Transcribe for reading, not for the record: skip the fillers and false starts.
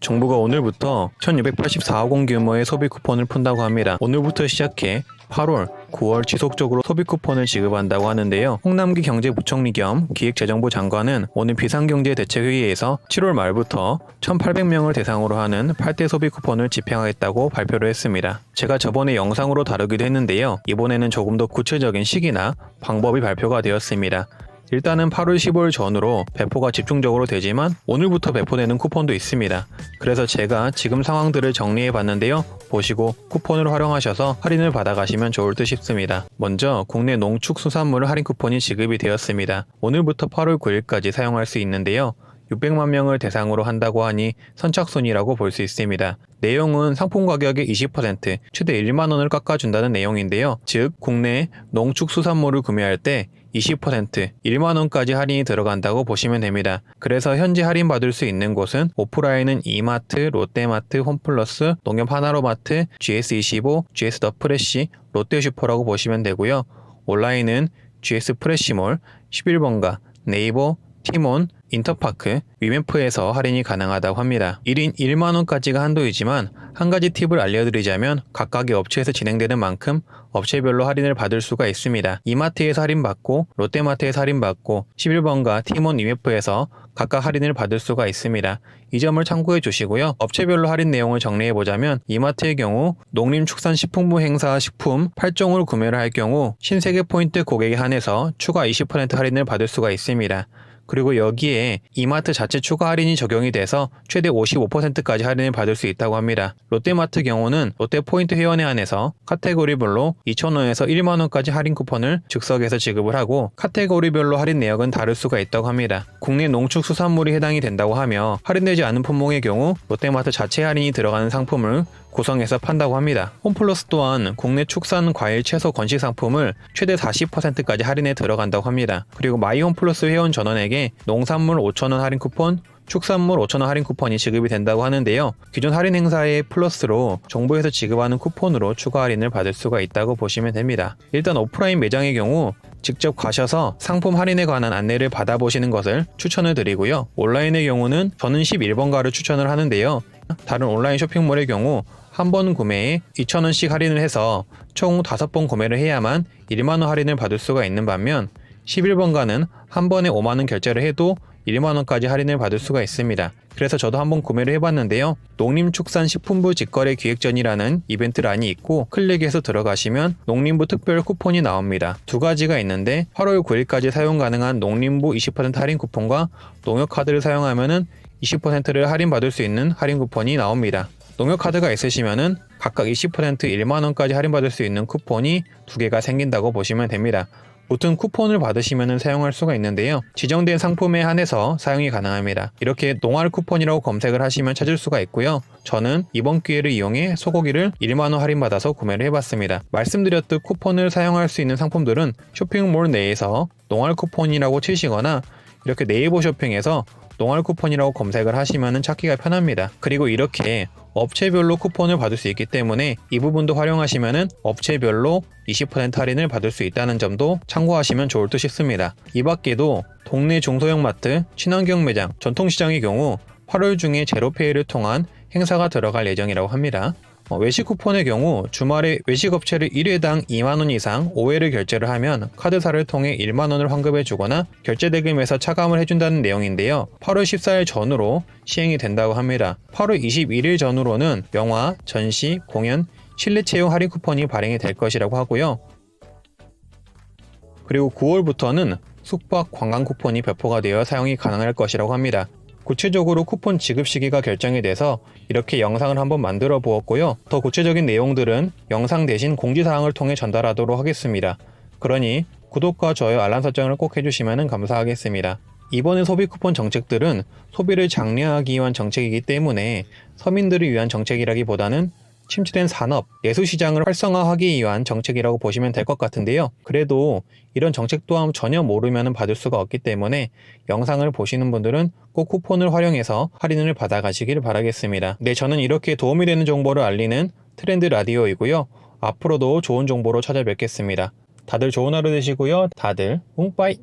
정부가 오늘부터 1684억 원 규모의 소비 쿠폰을 푼다고 합니다. 오늘부터 시작해 8월, 9월 지속적으로 소비 쿠폰을 지급한다고 하는데요. 홍남기 경제부총리 겸 기획재정부 장관은 오늘 비상경제대책회의에서 7월 말부터 1,800명을 대상으로 하는 8대 소비 쿠폰을 집행하겠다고 발표를 했습니다. 제가 저번에 영상으로 다루기도 했는데요. 이번에는 조금 더 구체적인 시기나 방법이 발표가 되었습니다. 일단은 8월 15일 전후로 배포가 집중적으로 되지만 오늘부터 배포되는 쿠폰도 있습니다. 그래서 제가 지금 상황들을 정리해 봤는데요. 보시고 쿠폰을 활용하셔서 할인을 받아가시면 좋을 듯 싶습니다. 먼저 국내 농축수산물 할인 쿠폰이 지급이 되었습니다. 오늘부터 8월 9일까지 사용할 수 있는데요. 600만 명을 대상으로 한다고 하니 선착순이라고 볼 수 있습니다. 내용은 상품 가격의 20%, 최대 1만 원을 깎아준다는 내용인데요. 즉, 국내 농축수산물을 구매할 때 20%, 1만 원까지 할인이 들어간다고 보시면 됩니다. 그래서 현재 할인받을 수 있는 곳은 오프라인은 이마트, 롯데마트, 홈플러스, 농협 하나로마트, GS25, GS 더 프레시, 롯데슈퍼라고 보시면 되고요. 온라인은 GS 프레시몰, 11번가, 네이버, 티몬, 인터파크, 위메프에서 할인이 가능하다고 합니다. 1인 1만원까지가 한도이지만 한 가지 팁을 알려드리자면 각각의 업체에서 진행되는 만큼 업체별로 할인을 받을 수가 있습니다. 이마트에서 할인받고 롯데마트에서 할인받고 11번가 티몬 위메프에서 각각 할인을 받을 수가 있습니다. 이 점을 참고해 주시고요. 업체별로 할인 내용을 정리해 보자면 이마트의 경우 농림축산식품부 행사 식품 8종을 구매를 할 경우 신세계 포인트 고객에 한해서 추가 20% 할인을 받을 수가 있습니다. 그리고 여기에 이마트 자체 추가 할인이 적용이 돼서 최대 55%까지 할인을 받을 수 있다고 합니다. 롯데마트 경우는 롯데포인트 회원에 한해서 카테고리별로 2,000원에서 1만원까지 할인 쿠폰을 즉석에서 지급을 하고 카테고리별로 할인 내역은 다를 수가 있다고 합니다. 국내 농축수산물이 해당이 된다고 하며 할인되지 않은 품목의 경우 롯데마트 자체 할인이 들어가는 상품을 구성해서 판다고 합니다. 홈플러스 또한 국내 축산, 과일, 채소, 건식 상품을 최대 40%까지 할인에 들어간다고 합니다. 그리고 마이홈플러스 회원 전원에게 농산물 5,000원 할인 쿠폰, 축산물 5,000원 할인 쿠폰이 지급이 된다고 하는데요. 기존 할인 행사의 플러스로 정부에서 지급하는 쿠폰으로 추가 할인을 받을 수가 있다고 보시면 됩니다. 일단 오프라인 매장의 경우 직접 가셔서 상품 할인에 관한 안내를 받아보시는 것을 추천을 드리고요. 온라인의 경우는 저는 11번가를 추천을 하는데요. 다른 온라인 쇼핑몰의 경우 한 번 구매에 2,000원씩 할인을 해서 총 5번 구매를 해야만 1만원 할인을 받을 수가 있는 반면 11번가는 한 번에 5만원 결제를 해도 1만원까지 할인을 받을 수가 있습니다. 그래서 저도 한번 구매를 해봤는데요. 농림축산식품부 직거래 기획전이라는 이벤트란이 있고 클릭해서 들어가시면 농림부 특별 쿠폰이 나옵니다. 두 가지가 있는데 8월 9일까지 사용 가능한 농림부 20% 할인 쿠폰과 농협카드를 사용하면 20%를 할인받을 수 있는 할인 쿠폰이 나옵니다. 농협카드가 있으시면은 각각 20% 1만원까지 할인받을 수 있는 쿠폰이 두 개가 생긴다고 보시면 됩니다. 보통 쿠폰을 받으시면 사용할 수가 있는데요. 지정된 상품에 한해서 사용이 가능합니다. 이렇게 농활 쿠폰이라고 검색을 하시면 찾을 수가 있고요. 저는 이번 기회를 이용해 소고기를 1만원 할인받아서 구매를 해봤습니다. 말씀드렸듯 쿠폰을 사용할 수 있는 상품들은 쇼핑몰 내에서 농활 쿠폰이라고 치시거나 이렇게 네이버 쇼핑에서 농활 쿠폰이라고 검색을 하시면 찾기가 편합니다. 그리고 이렇게 업체별로 쿠폰을 받을 수 있기 때문에 이 부분도 활용하시면 업체별로 20% 할인을 받을 수 있다는 점도 참고하시면 좋을 듯 싶습니다. 이 밖에도 동네 중소형 마트, 친환경 매장, 전통시장의 경우 8월 중에 제로페이를 통한 행사가 들어갈 예정이라고 합니다. 외식 쿠폰의 경우 주말에 외식업체를 1회당 2만원 이상 5회를 결제를 하면 카드사를 통해 1만원을 환급해 주거나 결제대금에서 차감을 해준다는 내용인데요. 8월 14일 전후로 시행이 된다고 합니다. 8월 21일 전후로는 영화, 전시, 공연, 실내 채용 할인 쿠폰이 발행이 될 것이라고 하고요. 그리고 9월부터는 숙박, 관광 쿠폰이 배포가 되어 사용이 가능할 것이라고 합니다. 구체적으로 쿠폰 지급 시기가 결정이 돼서 이렇게 영상을 한번 만들어 보았고요. 더 구체적인 내용들은 영상 대신 공지사항을 통해 전달하도록 하겠습니다. 그러니 구독과 좋아요, 알람 설정을 꼭 해주시면 감사하겠습니다. 이번의 소비 쿠폰 정책들은 소비를 장려하기 위한 정책이기 때문에 서민들을 위한 정책이라기보다는 침체된 산업, 예술시장을 활성화하기 위한 정책이라고 보시면 될 것 같은데요. 그래도 이런 정책 또한 전혀 모르면 받을 수가 없기 때문에 영상을 보시는 분들은 꼭 쿠폰을 활용해서 할인을 받아가시길 바라겠습니다. 네, 저는 이렇게 도움이 되는 정보를 알리는 트렌드 라디오이고요. 앞으로도 좋은 정보로 찾아뵙겠습니다. 다들 좋은 하루 되시고요. 다들 웅빠이!